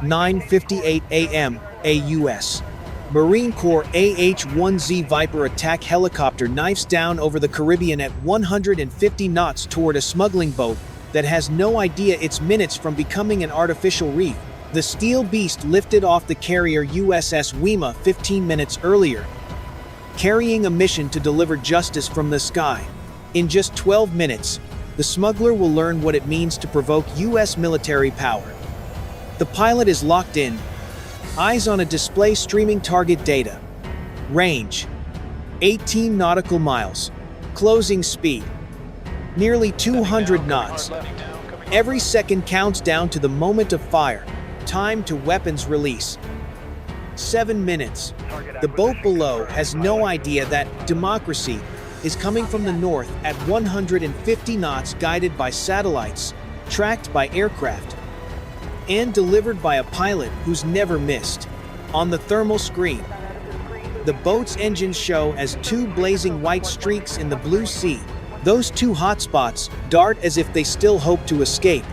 9:58 a.m. AUS. Marine Corps AH-1Z Viper attack helicopter knifes down over the Caribbean at 150 knots toward a smuggling boat that has no idea it's minutes from becoming an artificial reef. The steel beast lifted off the carrier USS Wema 15 minutes earlier, carrying a mission to deliver justice from the sky. In just 12 minutes, the smuggler will learn what it means to provoke U.S. military power. The pilot is locked in, eyes on a display streaming target data. Range: 18 nautical miles. Closing speed: nearly 200 knots. Every second counts down to the moment of fire. Time to weapons release: 7 minutes. The boat below has no idea that democracy is coming from the north at 150 knots, guided by satellites, tracked by aircraft, and delivered by a pilot who's never missed. On the thermal screen, the boat's engines show as two blazing white streaks in the blue sea. Those two hotspots dart as if they still hope to escape.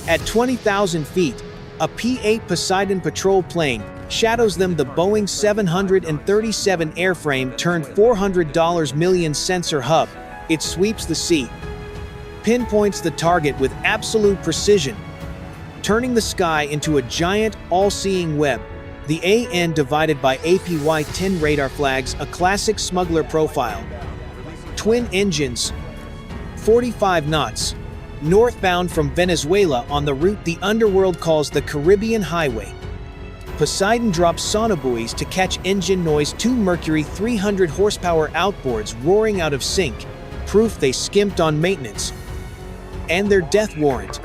At 20,000 feet, a P-8 Poseidon patrol plane shadows them. The Boeing 737 airframe turned $400 million sensor hub. It sweeps the sea, pinpoints the target with absolute precision, turning the sky into a giant, all-seeing web. The AN divided by APY-10 radar flags a classic smuggler profile. Twin engines, 45 knots, northbound from Venezuela on the route the underworld calls the Caribbean Highway. Poseidon drops sonobuoys to catch engine noise. Two Mercury 300 horsepower outboards roaring out of sync, proof they skimped on maintenance. And their death warrant.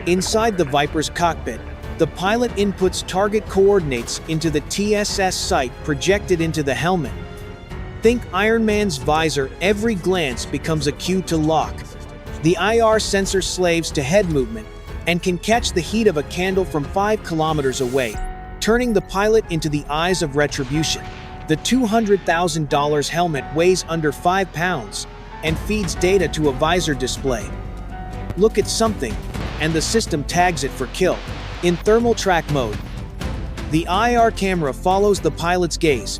Inside the Viper's cockpit, the pilot inputs target coordinates into the TSS sight projected into the helmet. Think Iron Man's visor. Every glance becomes a cue to lock. The IR sensor slaves to head movement and can catch the heat of a candle from 5 kilometers away, turning the pilot into the eyes of retribution. The $200,000 helmet weighs under 5 pounds and feeds data to a visor display. Look at something, and the system tags it for kill. In thermal track mode, the IR camera follows the pilot's gaze,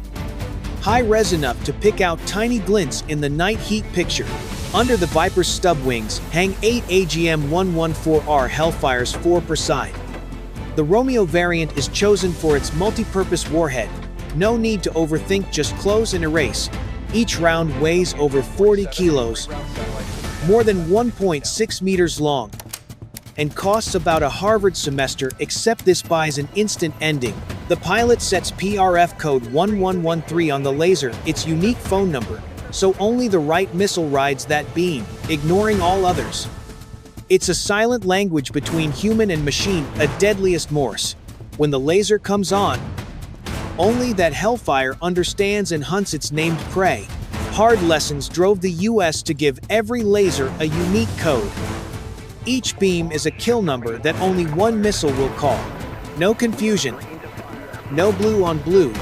high-res enough to pick out tiny glints in the night heat picture. Under the Viper's stub wings hang 8 AGM-114R Hellfires, 4 per side. The Romeo variant is chosen for its multi-purpose warhead. No need to overthink, just close and erase. Each round weighs over 40 kilos, more than 1.6 meters long, and costs about a Harvard semester, except this buys an instant ending. The pilot sets PRF code 1113 on the laser, its unique phone number, so only the right missile rides that beam, ignoring all others. It's a silent language between human and machine, a deadliest Morse. When the laser comes on, only that Hellfire understands and hunts its named prey. Hard lessons drove the US to give every laser a unique code. Each beam is a kill number that only one missile will call. No confusion, no blue on blue,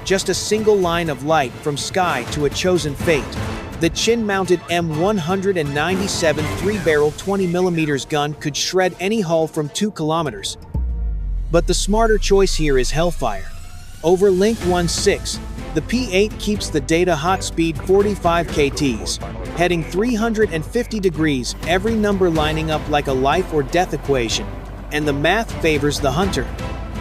just a single line of light from sky to a chosen fate. The chin-mounted M197 3-barrel 20mm gun could shred any hull from 2 kilometers. But the smarter choice here is Hellfire. Over Link 1.6, the P-8 keeps the data hot speed 45 kts, heading 350 degrees, every number lining up like a life or death equation, and the math favors the hunter.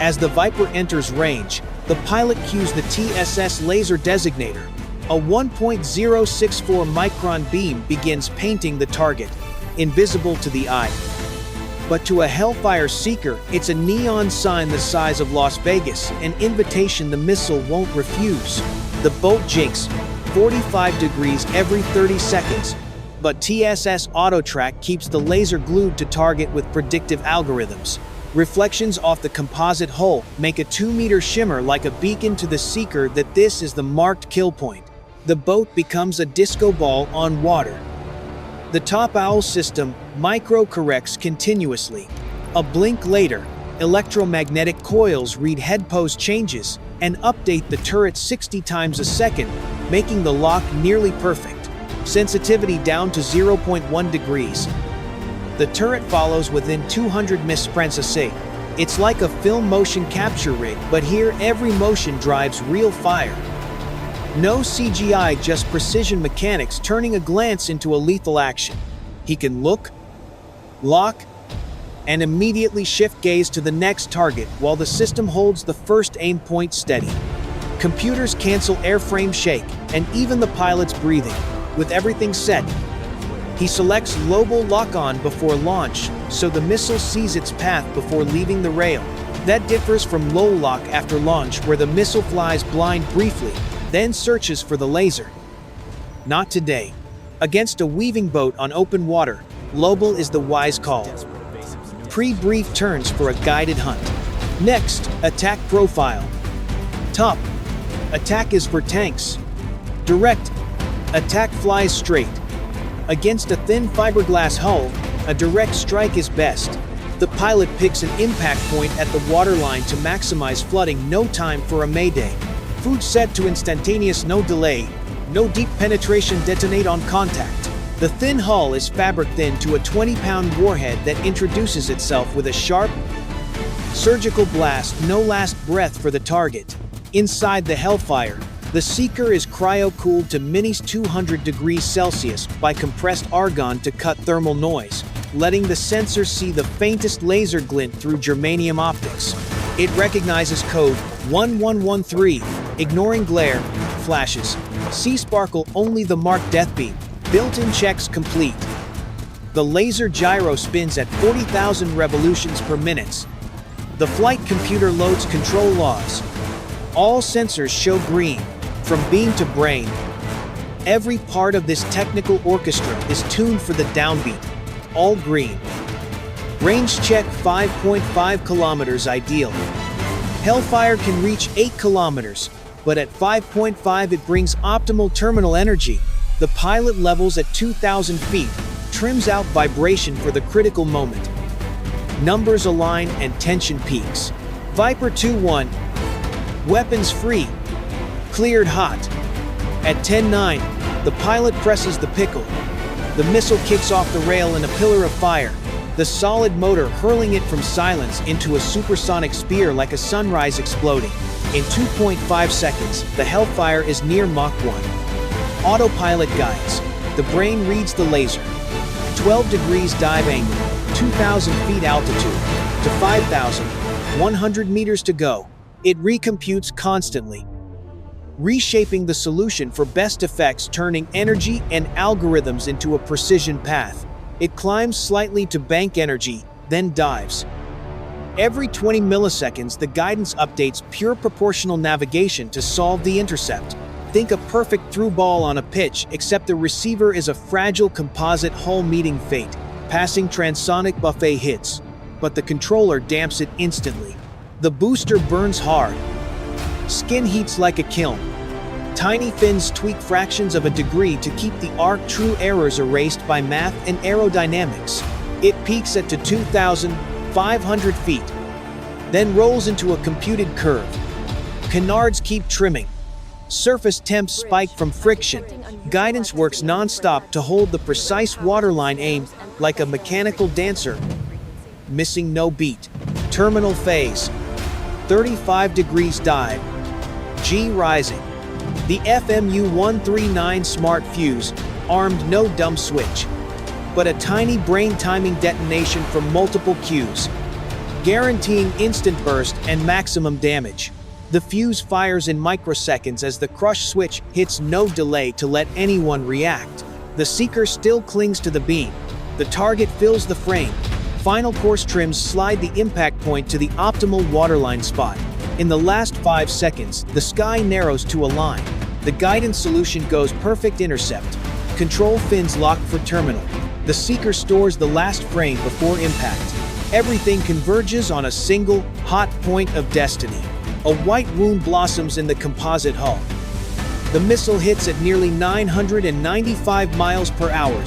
As the Viper enters range, the pilot cues the TSS laser designator. A 1.064 micron beam begins painting the target, invisible to the eye. But to a Hellfire seeker, it's a neon sign the size of Las Vegas, an invitation the missile won't refuse. The boat jinks 45 degrees every 30 seconds, but TSS AutoTrack keeps the laser glued to target with predictive algorithms. Reflections off the composite hull make a 2-meter shimmer like a beacon to the seeker that this is the marked kill point. The boat becomes a disco ball on water. The top owl system micro-corrects continuously. A blink later, electromagnetic coils read head pose changes and update the turret 60 times a second, making the lock nearly perfect. Sensitivity down to 0.1 degrees. The turret follows within 200 misprints a sec. It's like a film motion capture rig, but here every motion drives real fire. No CGI, just precision mechanics turning a glance into a lethal action. He can look, lock, and immediately shift gaze to the next target while the system holds the first aim point steady. Computers cancel airframe shake, and even the pilot's breathing. With everything set, he selects global lock-on before launch, so the missile sees its path before leaving the rail. That differs from low lock after launch, where the missile flies blind briefly, then searches for the laser. Not today. Against a weaving boat on open water, global is the wise call. Pre-brief turns for a guided hunt. Next, attack profile. Top. Attack is for tanks. Direct. Attack flies straight. Against a thin fiberglass hull, a direct strike is best. The pilot picks an impact point at the waterline to maximize flooding. No time for a mayday. Food set to instantaneous, no delay. No deep penetration, detonate on contact. The thin hull is fabric thin to a 20-pound warhead that introduces itself with a sharp, surgical blast. No last breath for the target. Inside the Hellfire, the Seeker is cryo-cooled to minus 200 degrees Celsius by compressed argon to cut thermal noise, letting the sensor see the faintest laser glint through germanium optics. It recognizes code 1113, ignoring glare, flashes. See sparkle only the marked death beam. Built-in checks complete. The laser gyro spins at 40,000 revolutions per minute. The flight computer loads control laws. All sensors show green, from beam to brain. Every part of this technical orchestra is tuned for the downbeat. All green. Range check 5.5 kilometers ideal. Hellfire can reach 8 kilometers, but at 5.5 it brings optimal terminal energy. The pilot levels at 2,000 feet, trims out vibration for the critical moment. Numbers align and tension peaks. Viper 2-1. Weapons free. Cleared hot. At 10-9, the pilot presses the pickle. The missile kicks off the rail in a pillar of fire, the solid motor hurling it from silence into a supersonic spear like a sunrise exploding. In 2.5 seconds, the Hellfire is near Mach 1. Autopilot guides. The brain reads the laser. 12 degrees dive angle, 2,000 feet altitude, to 5,100 meters to go. It recomputes constantly, reshaping the solution for best effects, turning energy and algorithms into a precision path. It climbs slightly to bank energy, then dives. Every 20 milliseconds, the guidance updates pure proportional navigation to solve the intercept. Think a perfect through ball on a pitch, except the receiver is a fragile composite hull meeting fate, passing transonic buffet hits, but the controller damps it instantly. The booster burns hard. Skin heats like a kiln. Tiny fins tweak fractions of a degree to keep the arc true errors erased by math and aerodynamics. It peaks at to 2,500 feet, then rolls into a computed curve. Canards keep trimming. Surface temps spike from friction. Guidance works non-stop to hold the precise waterline aim like a mechanical dancer, missing no beat. Terminal phase. 35 degrees dive. G rising. The FMU-139 smart fuse, armed no dumb switch, but a tiny brain timing detonation from multiple cues, guaranteeing instant burst and maximum damage. The fuse fires in microseconds as the crush switch hits, no delay to let anyone react. The Seeker still clings to the beam. The target fills the frame. Final course trims slide the impact point to the optimal waterline spot. In the last 5 seconds, the sky narrows to a line. The guidance solution goes perfect intercept. Control fins locked for terminal. The Seeker stores the last frame before impact. Everything converges on a single, hot point of destiny. A white wound blossoms in the composite hull. The missile hits at nearly 995 miles per hour,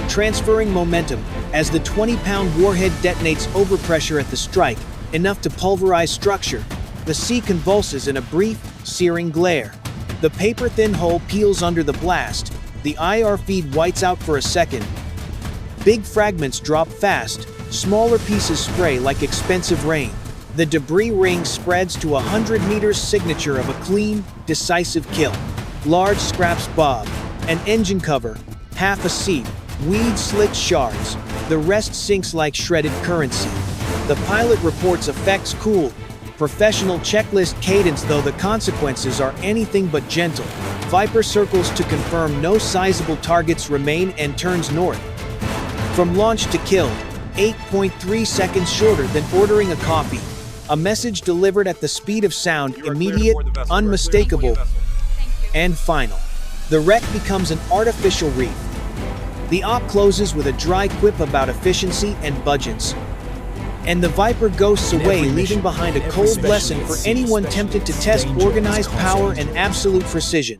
transferring momentum as the 20-pound warhead detonates overpressure at the strike, enough to pulverize structure. The sea convulses in a brief, searing glare. The paper-thin hull peels under the blast. The IR feed whites out for a second. Big fragments drop fast, Smaller pieces spray like expensive rain. The debris ring spreads to 100 meters, signature of a clean, decisive kill. Large scraps bob. An engine cover, half a seat, weed slit shards. The rest sinks like shredded currency. The pilot reports effects cool. Professional checklist cadence, though the consequences are anything but gentle. Viper circles to confirm no sizable targets remain and turns north. From launch to kill, 8.3 seconds shorter than ordering a coffee. A message delivered at the speed of sound, immediate, unmistakable, and final. The wreck becomes an artificial reef. The op closes with a dry quip about efficiency and budgets. And the Viper ghosts away, leaving behind a cold lesson for anyone tempted to test organized power and absolute precision.